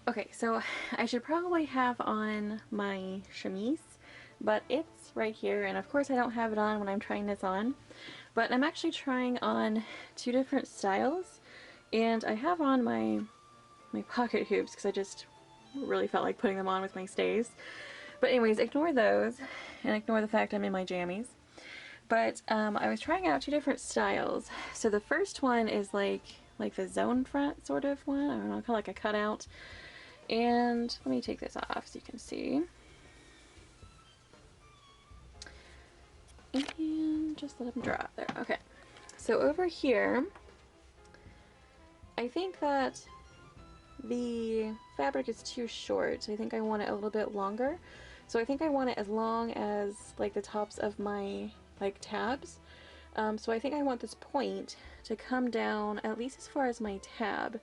Okay, so I should probably have on my chemise, but it's right here, and of course I don't have it on when I'm trying this on. But I'm actually trying on two different styles, and I have on my pocket hoops because I just really felt like putting them on with my stays. But anyways, ignore those, and ignore the fact I'm in my jammies. But I was trying out two different styles. So the first one is like the zone front sort of one. I don't know, kind of like a cutout. And let me take this off so you can see. And just let them drop there. Okay. So over here, I think that the fabric is too short. I think I want it a little bit longer. So I think I want it as long as like the tops of my like tabs. So I think I want this point to come down at least as far as my tab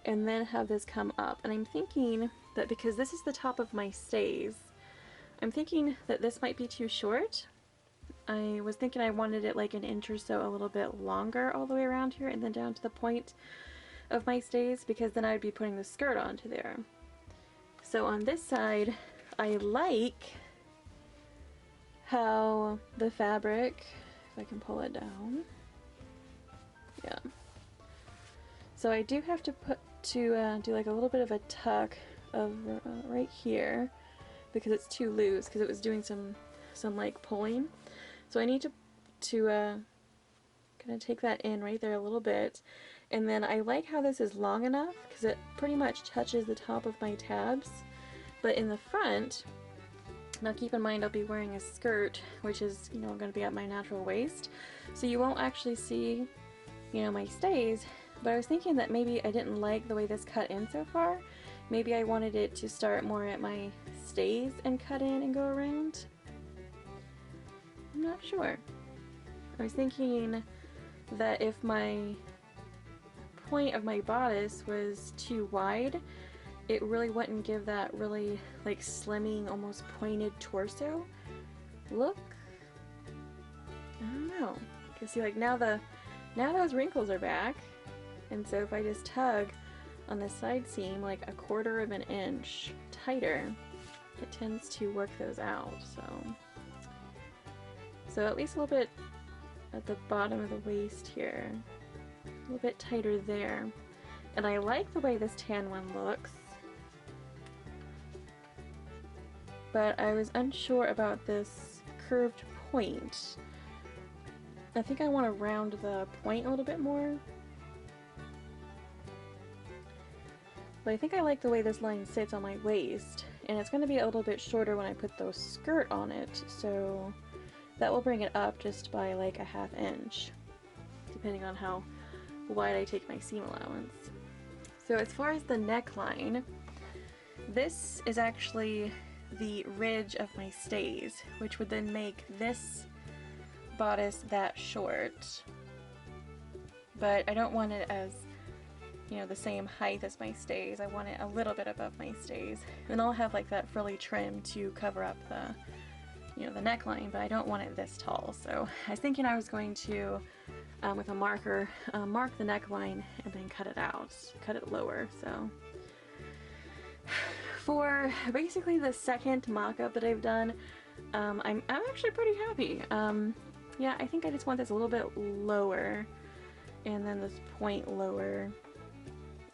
and then have this come up. And I'm thinking that because this is the top of my stays, I'm thinking that this might be too short. I was thinking I wanted it like an inch or so a little bit longer all the way around here and then down to the point of my stays, because then I'd be putting the skirt onto there. So on this side, I like how the fabric, if I can pull it down, yeah. So I do have to do like a little bit of a tuck of right here because it's too loose because it was doing some like pulling. So I need to kind of take that in right there a little bit. And then I like how this is long enough because it pretty much touches the top of my tabs. But in the front, now keep in mind I'll be wearing a skirt, which is, you know, going to be at my natural waist. So you won't actually see, you know, my stays. But I was thinking that maybe I didn't like the way this cut in so far. Maybe I wanted it to start more at my stays and cut in and go around. I'm not sure. I was thinking that if my point of my bodice was too wide, it really wouldn't give that really like slimming, almost pointed torso look. I don't know. Cause see, like now those wrinkles are back, and so if I just tug on the side seam like a quarter of an inch tighter, it tends to work those out. So at least a little bit at the bottom of the waist here. A little bit tighter there. And I like the way this tan one looks. But I was unsure about this curved point. I think I want to round the point a little bit more. But I think I like the way this line sits on my waist. And it's going to be a little bit shorter when I put the skirt on it. So that will bring it up just by like a ½ inch, depending on how wide I take my seam allowance. So as far as the neckline, this is actually the ridge of my stays, which would then make this bodice that short. But I don't want it as, you know, the same height as my stays. I want it a little bit above my stays. And I'll have like that frilly trim to cover up the, you know, the neckline, but I don't want it this tall. So I was thinking I was going to, with a marker, mark the neckline and then cut it out, cut it lower. So for basically the second mock-up that I've done, I'm actually pretty happy. Yeah, I think I just want this a little bit lower and then this point lower,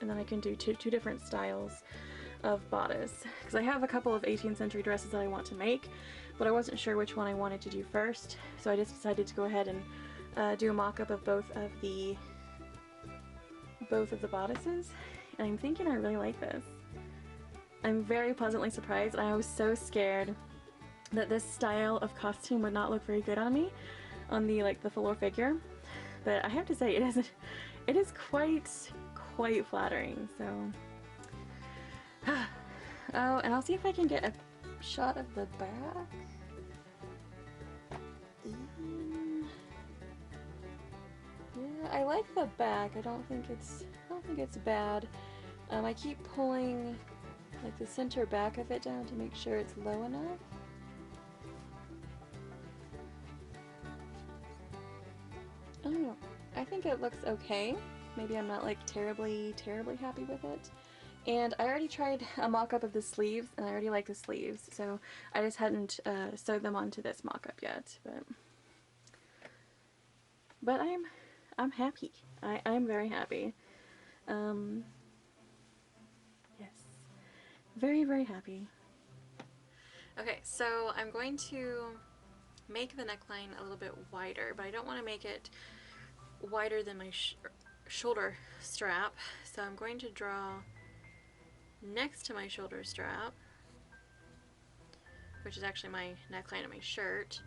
and then I can do two different styles of bodice, because I have a couple of 18th century dresses that I want to make, but I wasn't sure which one I wanted to do first, so I just decided to go ahead and do a mock-up of both of the bodices, and I'm thinking I really like this. I'm very pleasantly surprised, and I was so scared that this style of costume would not look very good on me, on the like the fuller figure, but I have to say it is quite flattering. So oh, and I'll see if I can get a shot of the back. Yeah, I like the back. I don't think it's bad. I keep pulling like the center back of it down to make sure it's low enough. I don't know. I think it looks okay. Maybe I'm not like terribly happy with it. And I already tried a mock-up of the sleeves, and I already like the sleeves, so I just hadn't sewed them onto this mock-up yet. But I'm happy. I'm very happy. Yes, very, very happy. Okay, so I'm going to make the neckline a little bit wider, but I don't want to make it wider than my shoulder strap, so I'm going to draw next to my shoulder strap, which is actually my neckline of my shirt,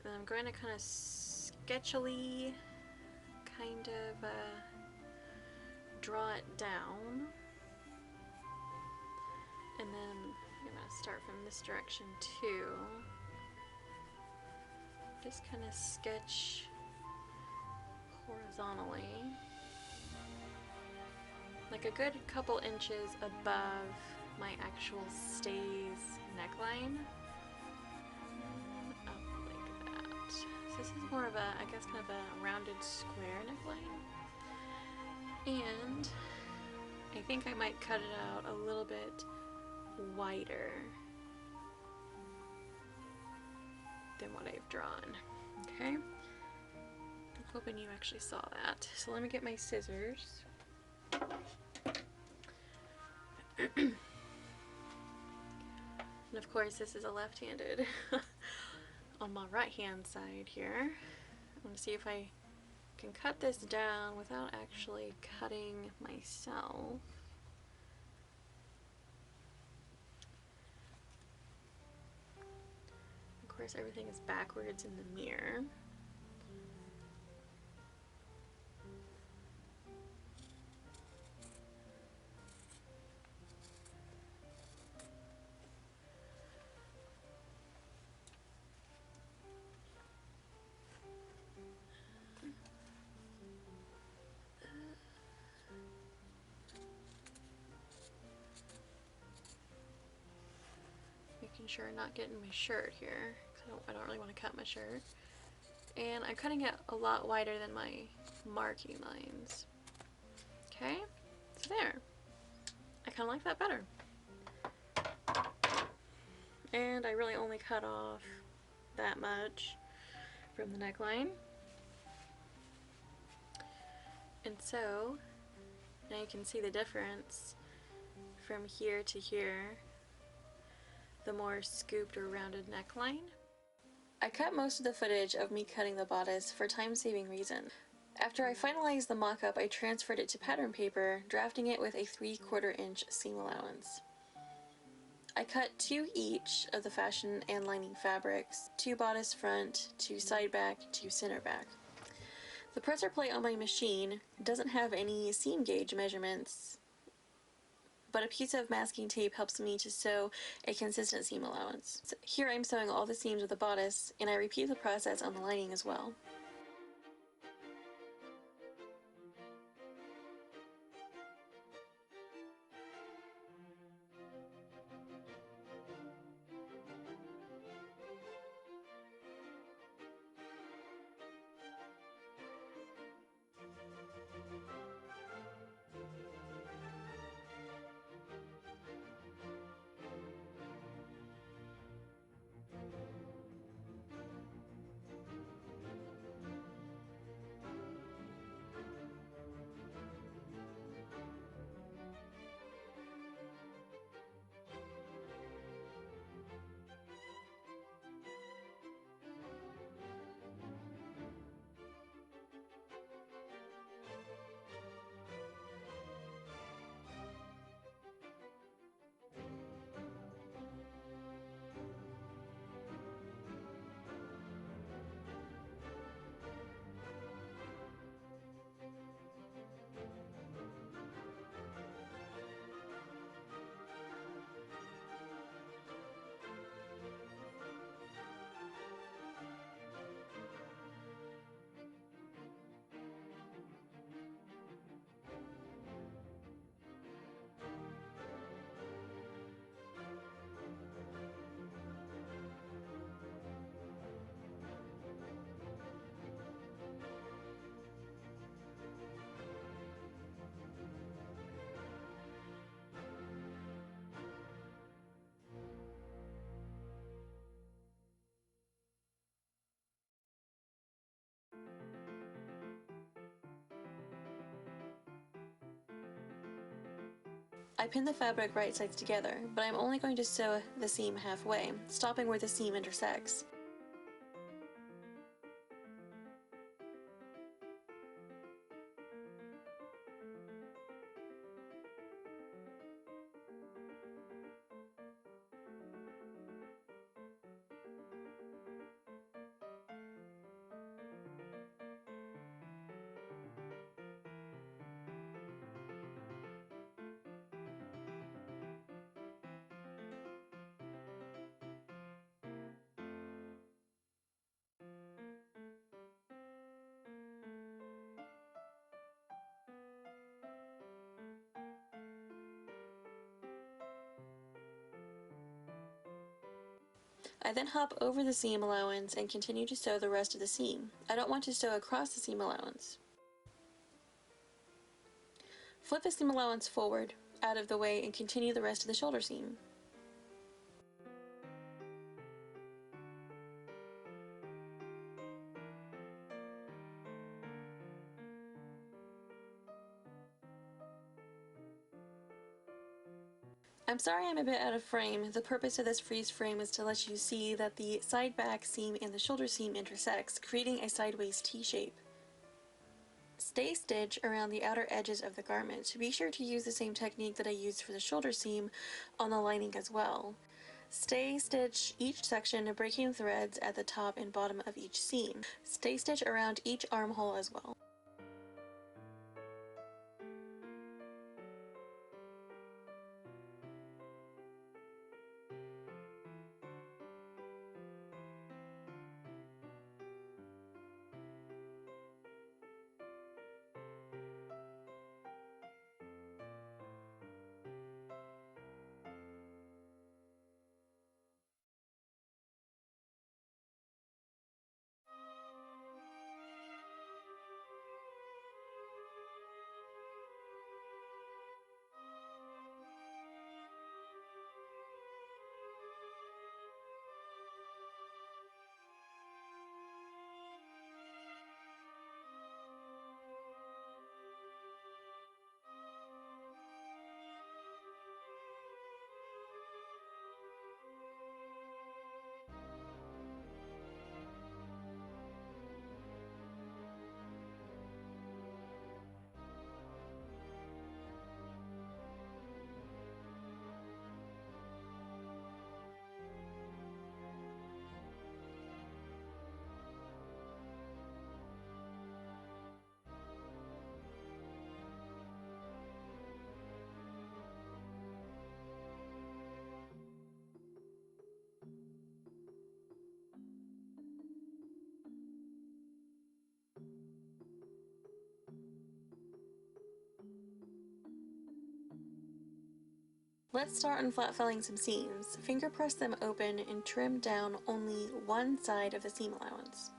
and I'm going to kind of sketchily kind of draw it down, and then I'm going to start from this direction too. Just kind of sketch horizontally, like a good couple inches above my actual stays neckline. Up like that. So this is more of a, I guess, kind of a rounded square neckline. And I think I might cut it out a little bit wider than what I've drawn. Okay? I'm hoping you actually saw that. So let me get my scissors. And of course this is a left-handed on my right hand side here. I'm going to see if I can cut this down without actually cutting myself. Of course everything is backwards in the mirror. Making sure I'm not getting my shirt here, because I don't really want to cut my shirt. And I'm cutting it a lot wider than my marking lines. Okay, so there. I kind of like that better. And I really only cut off that much from the neckline. And so now you can see the difference from here to here, the more scooped or rounded neckline. I cut most of the footage of me cutting the bodice for time-saving reasons. After I finalized the mock-up, I transferred it to pattern paper, drafting it with a 3/4 inch seam allowance. I cut 2 each of the fashion and lining fabrics, 2 bodice front, 2 side back, 2 center back. The presser plate on my machine doesn't have any seam gauge measurements, but a piece of masking tape helps me to sew a consistent seam allowance. So here I'm sewing all the seams of the bodice, and I repeat the process on the lining as well. I pin the fabric right sides together, but I'm only going to sew the seam halfway, stopping where the seam intersects. I then hop over the seam allowance and continue to sew the rest of the seam. I don't want to sew across the seam allowance. Flip the seam allowance forward, out of the way, and continue the rest of the shoulder seam. I'm sorry I'm a bit out of frame. The purpose of this freeze frame is to let you see that the side back seam and the shoulder seam intersects, creating a sideways T-shape. Stay stitch around the outer edges of the garment. Be sure to use the same technique that I used for the shoulder seam on the lining as well. Stay stitch each section, breaking threads at the top and bottom of each seam. Stay stitch around each armhole as well. Let's start on flat felling some seams. Finger press them open and trim down only one side of the seam allowance.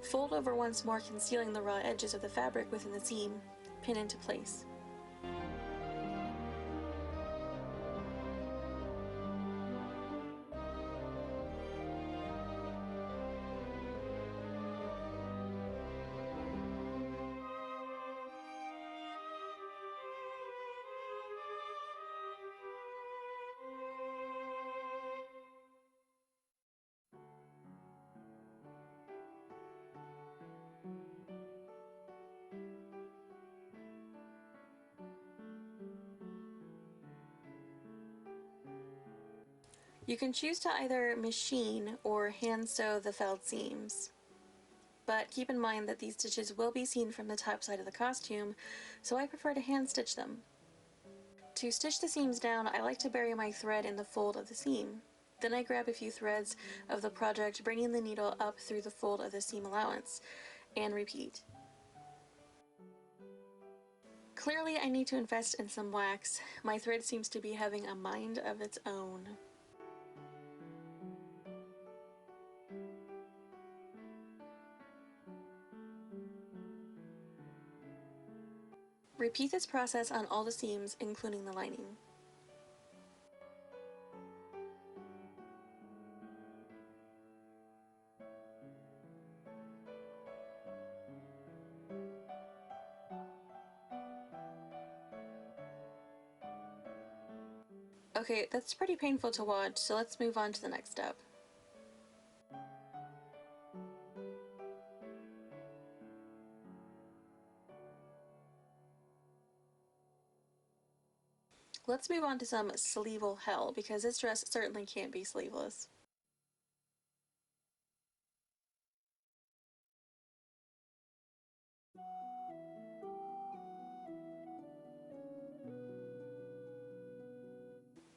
Fold over once more, concealing the raw edges of the fabric within the seam. Pin into place. You can choose to either machine or hand sew the felled seams, but keep in mind that these stitches will be seen from the top side of the costume, so I prefer to hand stitch them. To stitch the seams down, I like to bury my thread in the fold of the seam. Then I grab a few threads of the project, bringing the needle up through the fold of the seam allowance, and repeat. Clearly I need to invest in some wax. My thread seems to be having a mind of its own. Repeat this process on all the seams, including the lining. Okay, that's pretty painful to watch, so let's move on to the next step. Let's move on to some sleevel hell, because this dress certainly can't be sleeveless.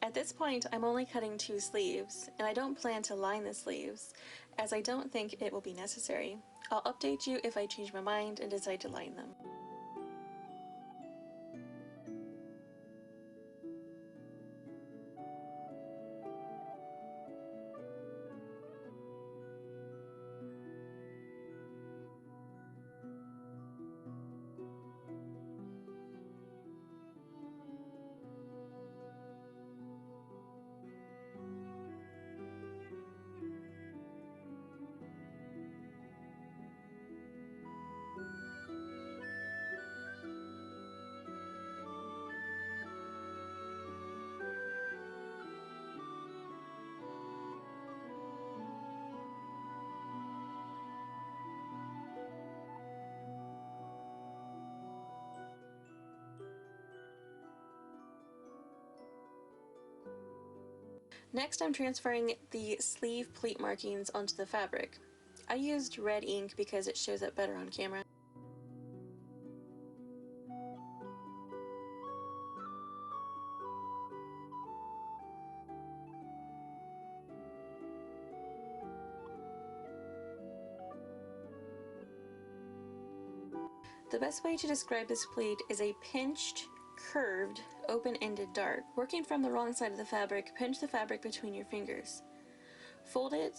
At this point, I'm only cutting 2 sleeves, and I don't plan to line the sleeves, as I don't think it will be necessary. I'll update you if I change my mind and decide to line them. Next, I'm transferring the sleeve pleat markings onto the fabric. I used red ink because it shows up better on camera. The best way to describe this pleat is a pinched, curved, open-ended dart. Working from the wrong side of the fabric, pinch the fabric between your fingers. Fold it,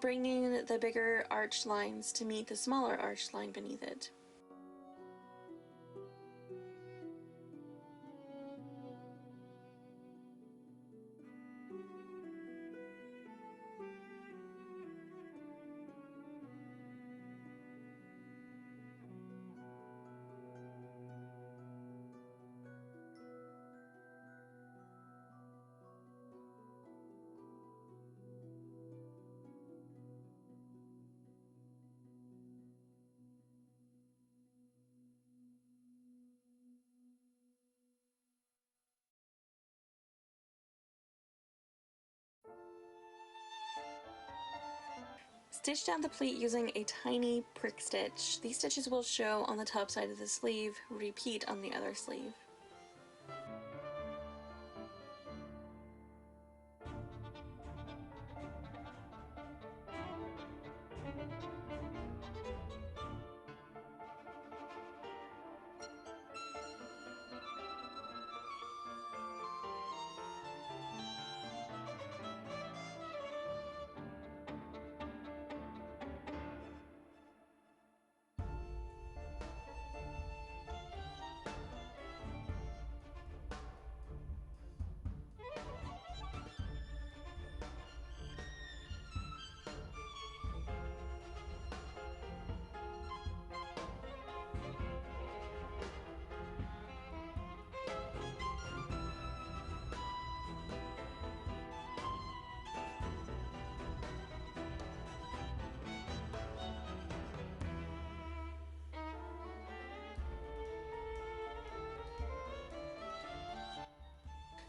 bringing the bigger arched lines to meet the smaller arched line beneath it. Stitch down the pleat using a tiny prick stitch. These stitches will show on the top side of the sleeve, repeat on the other sleeve.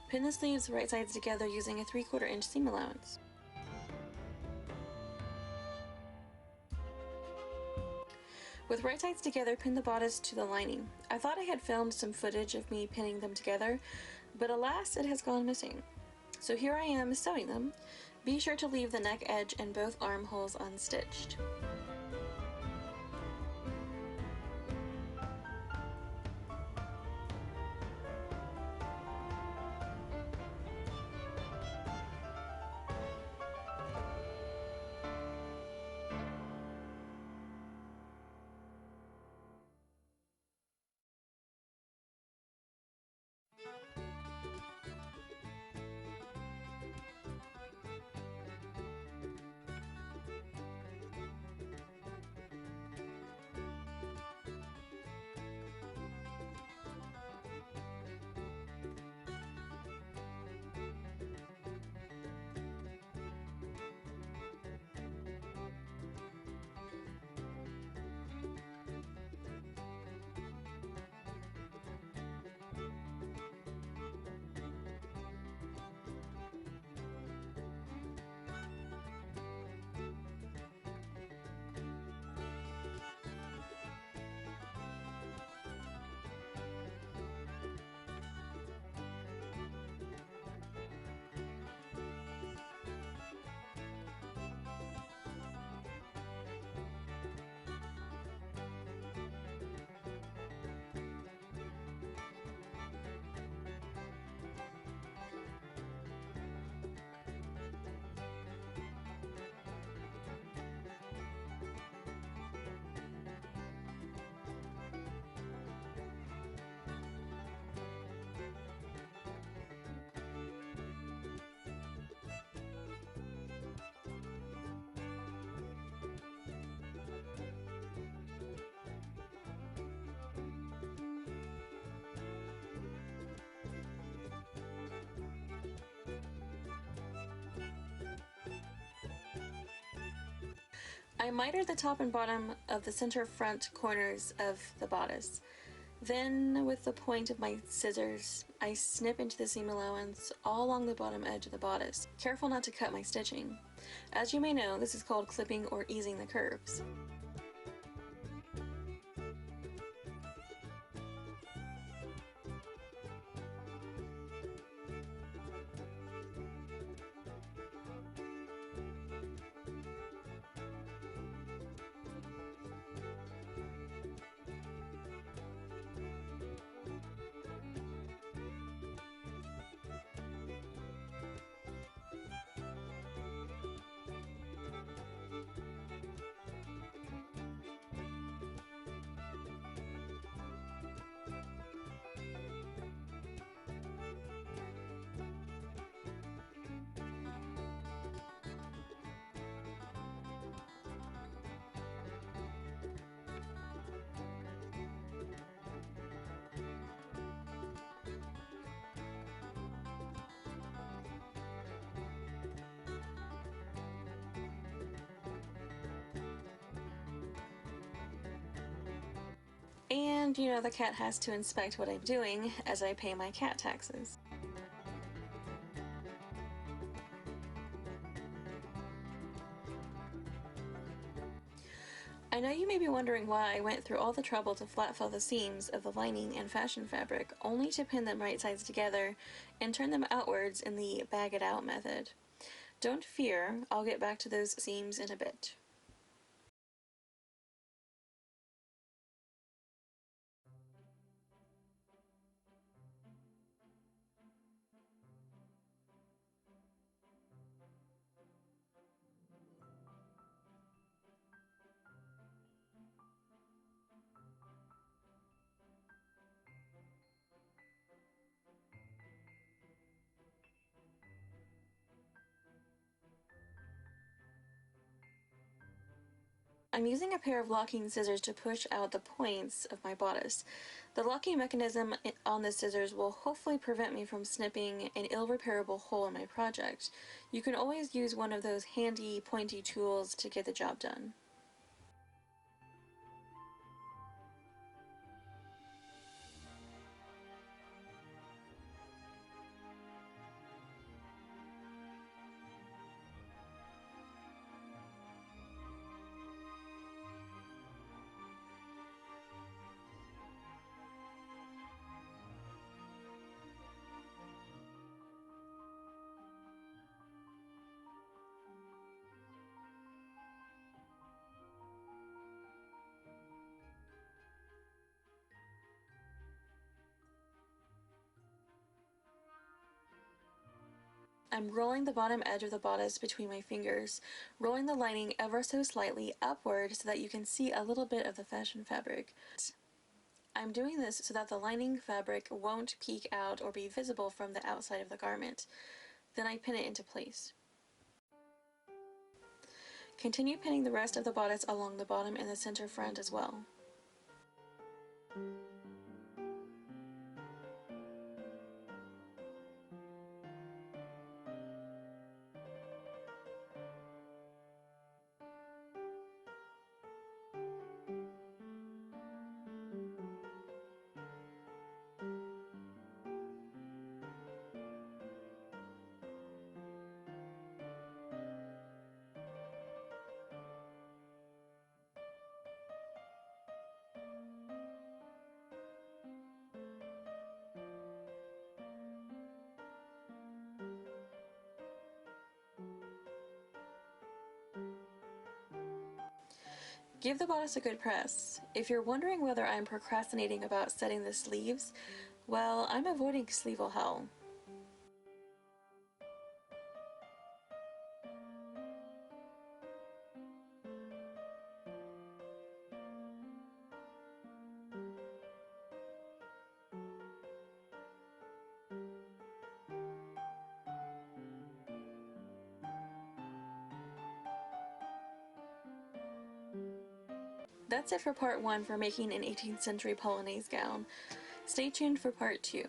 Pin the sleeves right sides together using a 3/4 inch seam allowance. With right sides together, pin the bodice to the lining. I thought I had filmed some footage of me pinning them together, but alas, it has gone missing. So here I am sewing them. Be sure to leave the neck edge and both armholes unstitched. I mitered the top and bottom of the center front corners of the bodice. Then, with the point of my scissors, I snip into the seam allowance all along the bottom edge of the bodice, careful not to cut my stitching. As you may know, this is called clipping or easing the curves. And, you know, the cat has to inspect what I'm doing as I pay my cat taxes. I know you may be wondering why I went through all the trouble to flat fill the seams of the lining and fashion fabric, only to pin them right sides together and turn them outwards in the bag it out method. Don't fear, I'll get back to those seams in a bit. I'm using a pair of locking scissors to push out the points of my bodice. The locking mechanism on the scissors will hopefully prevent me from snipping an irreparable hole in my project. You can always use one of those handy pointy tools to get the job done. I'm rolling the bottom edge of the bodice between my fingers, rolling the lining ever so slightly upward so that you can see a little bit of the fashion fabric. I'm doing this so that the lining fabric won't peek out or be visible from the outside of the garment. Then I pin it into place. Continue pinning the rest of the bodice along the bottom and the center front as well. Give the bodice a good press. If you're wondering whether I'm procrastinating about setting the sleeves, well, I'm avoiding sleevel hell. That's it for part 1 for making an 18th century Polonaise gown. Stay tuned for part 2.